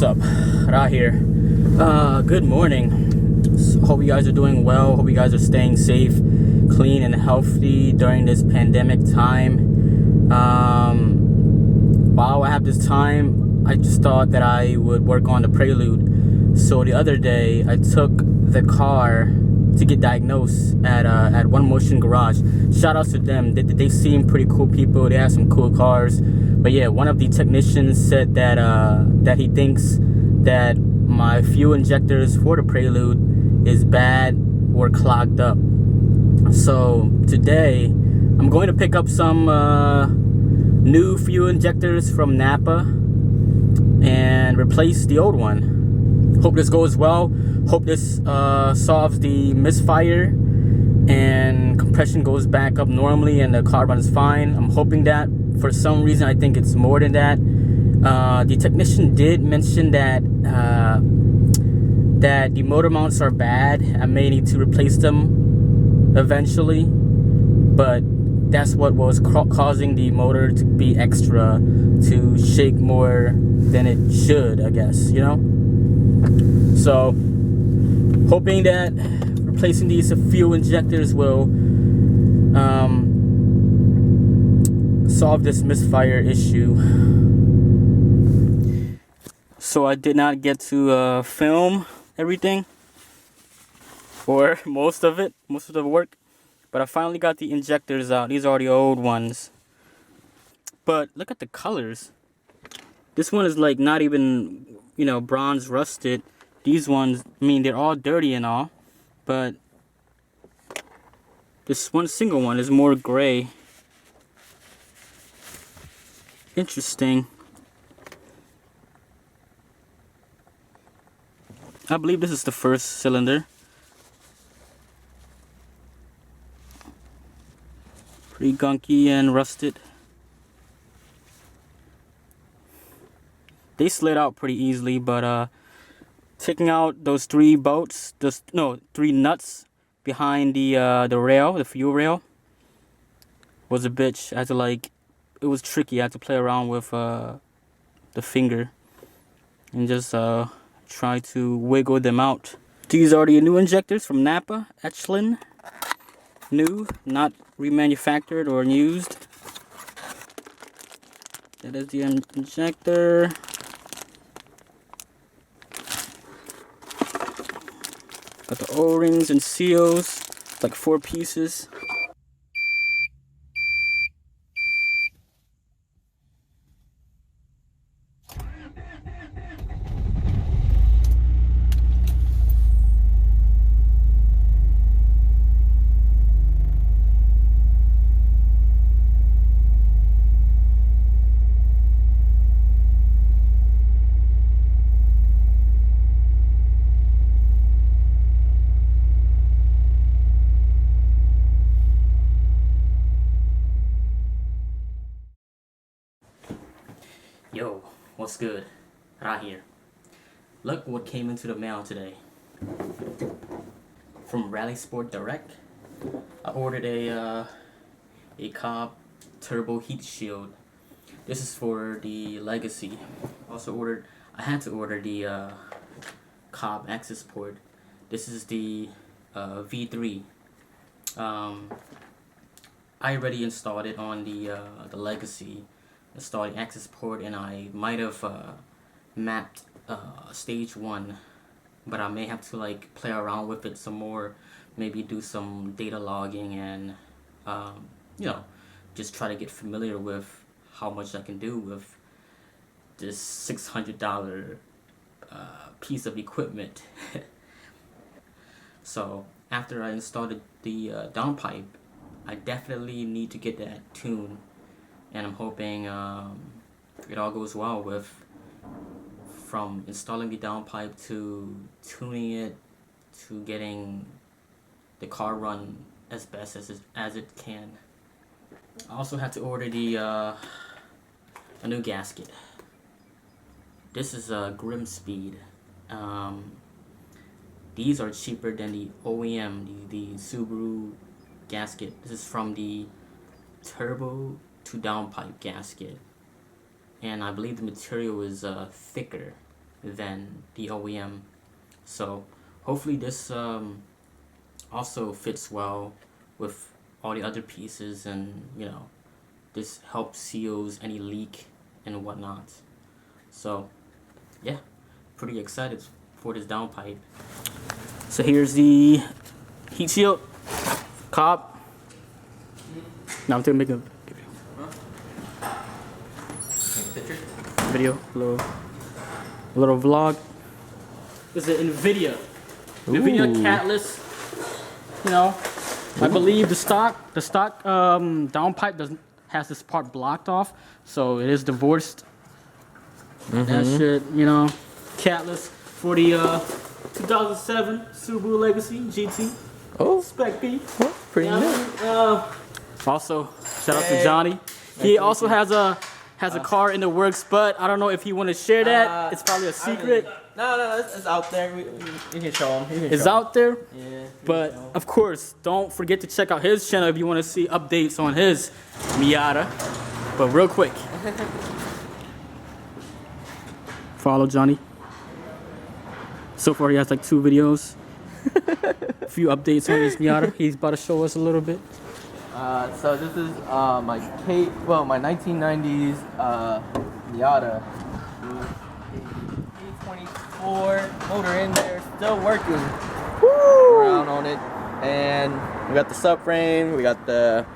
up? Ra here. Good morning. Hope you guys are doing well. Hope you guys are staying safe, clean, and healthy during this pandemic time. While I have this time, I just thought that I would work on the Prelude. So the other day, I took the car to get diagnosed at One Motion Garage. Shout out to them. They seem pretty cool people. They have some cool cars. But yeah, one of the technicians said that that he thinks that my fuel injectors for the Prelude is bad or clogged up. So today I'm going to pick up some new fuel injectors from Napa and replace the old one. Hope this goes well. Hope this solves the misfire and compression goes back up normally and the car runs fine. I'm hoping that. For some reason, I think it's more than that. The technician did mention that that the motor mounts are bad. I may need to replace them eventually, but that's what was causing the motor to be extra, to shake more than it should, I guess, you know? So, hoping that replacing these fuel injectors will solve this misfire issue. So I did not get to film everything, or most of the work, but I finally got the injectors out. These are the old ones, but look at the colors. This one is like not even, you know, bronze rusted. These ones, I mean, they're all dirty and all, but this one single one is more gray. Interesting. I believe this is the first cylinder. Pretty gunky and rusted. They slid out pretty easily, but taking out those three bolts, three nuts behind the rail, the fuel rail, was a bitch. I had to it was tricky. I had to play around with the finger and just try to wiggle them out. These are the new injectors from Napa, Echelon. New, not remanufactured or used. That is the injector. Got the O-rings and seals, like 4 pieces. Yo, what's good? Ra here. Look what came into the mail today. From Rally Sport Direct, I ordered a Cobb Turbo Heat Shield. This is for the Legacy. I had to order the Cobb access port. This is the V3. I already installed it on the Legacy. Installed the access port, and I might have mapped stage 1, but I may have to play around with it some more, maybe do some data logging and you know, just try to get familiar with how much I can do with this $600 piece of equipment. So after I installed the downpipe, I definitely need to get that tuned. And I'm hoping it all goes well with from installing the downpipe to tuning it to getting the car run as best as it can. I also had to order a new gasket. This is a Grimspeed. These are cheaper than the OEM, the Subaru gasket. This is from the Turbo to Downpipe gasket, and I believe the material is thicker than the OEM. So hopefully this also fits well with all the other pieces, and you know, this helps seals any leak and whatnot. So yeah, pretty excited for this downpipe. So here's the heat shield, cob. Now I'm gonna make a video, a little vlog. This is an Invidia Catless. You know, I believe the stock downpipe has this part blocked off, so it is divorced. That shit, you know, Catless for the 2007 Subaru Legacy GT. Oh, spec.B. Oh, pretty neat. Also, shout out to Johnny. He also has a car in the works, but I don't know if he want to share that. It's probably a secret. No, it's out there. You can show him. It's out there. Yeah. But of course, don't forget to check out his channel if you want to see updates on his Miata. But real quick, follow Johnny. So far, he has like 2 videos. A few updates on his Miata. He's about to show us a little bit. So this is my 1990s Miata. 824 motor in there, still working. Woo! Around on it, and we got the subframe, we got the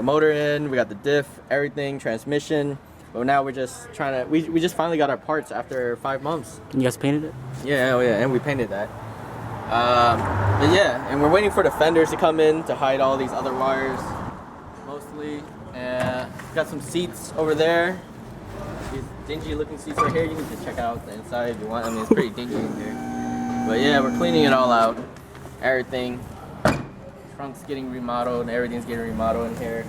motor in, we got the diff, everything, transmission. But now we're just trying to. We just finally got our parts after 5 months. And you guys painted it? Yeah, oh yeah, and we painted that. But yeah, and we're waiting for the fenders to come in to hide all these other wires, mostly. And got some seats over there. These dingy looking seats right here. You can just check out the inside if you want. I mean, it's pretty dingy in here. But yeah, we're cleaning it all out. Everything. Trunk's getting remodeled. Everything's getting remodeled in here.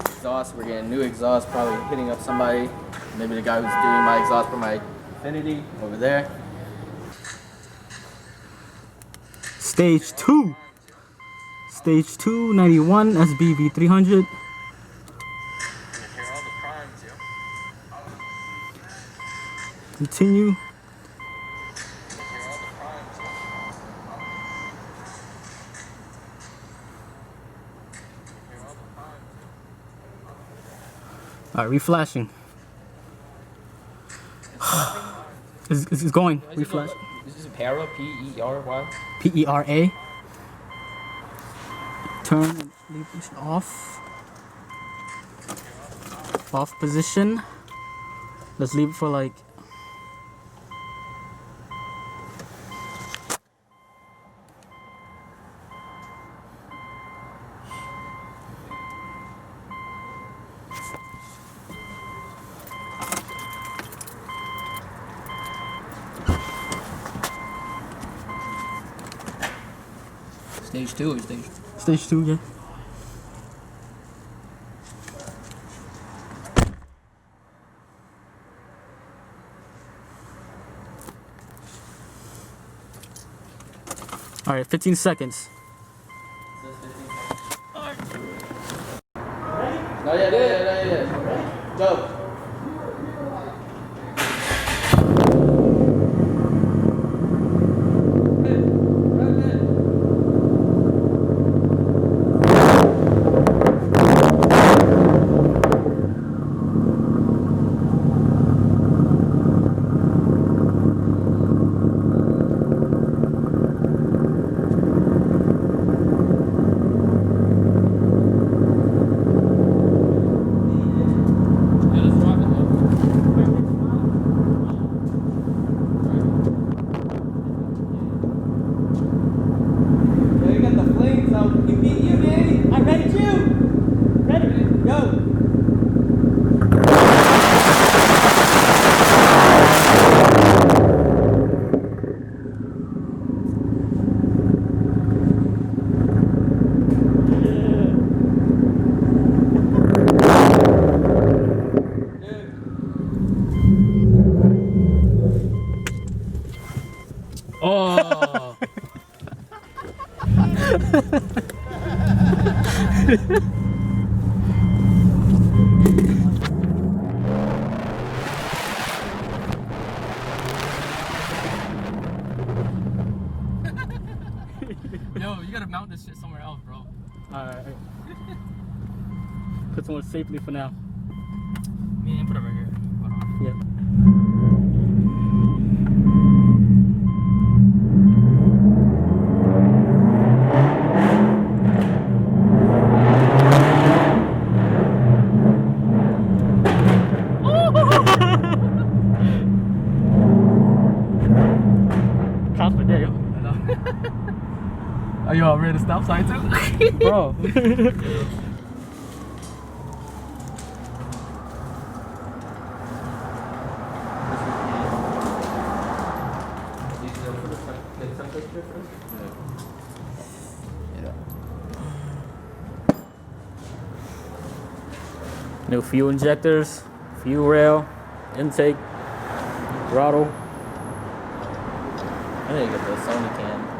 Exhaust, we're getting new exhaust. Probably hitting up somebody. Maybe the guy who's doing my exhaust for my Infinity over there. Stage 2. Stage 2, 91 SBV 300. Continue. Alright, reflashing. It's going. Reflash. This is Pera, P-E-R-Y. P-E-R-A. Turn and leave this off. Off position. Let's leave it for like. Stage 2 or stage? Stage 2, yeah. All right, 15 seconds. No, yeah. Go. I'm ready too. Ready? Go. Oh. mount this shit somewhere else, bro. Alright. Put someone safely for now. Me, put it right here. Hold on. Yep. Confident. Are you all ready to stop sign too? Bro. New fuel injectors, fuel rail, intake, throttle. I need to get the Sony cam.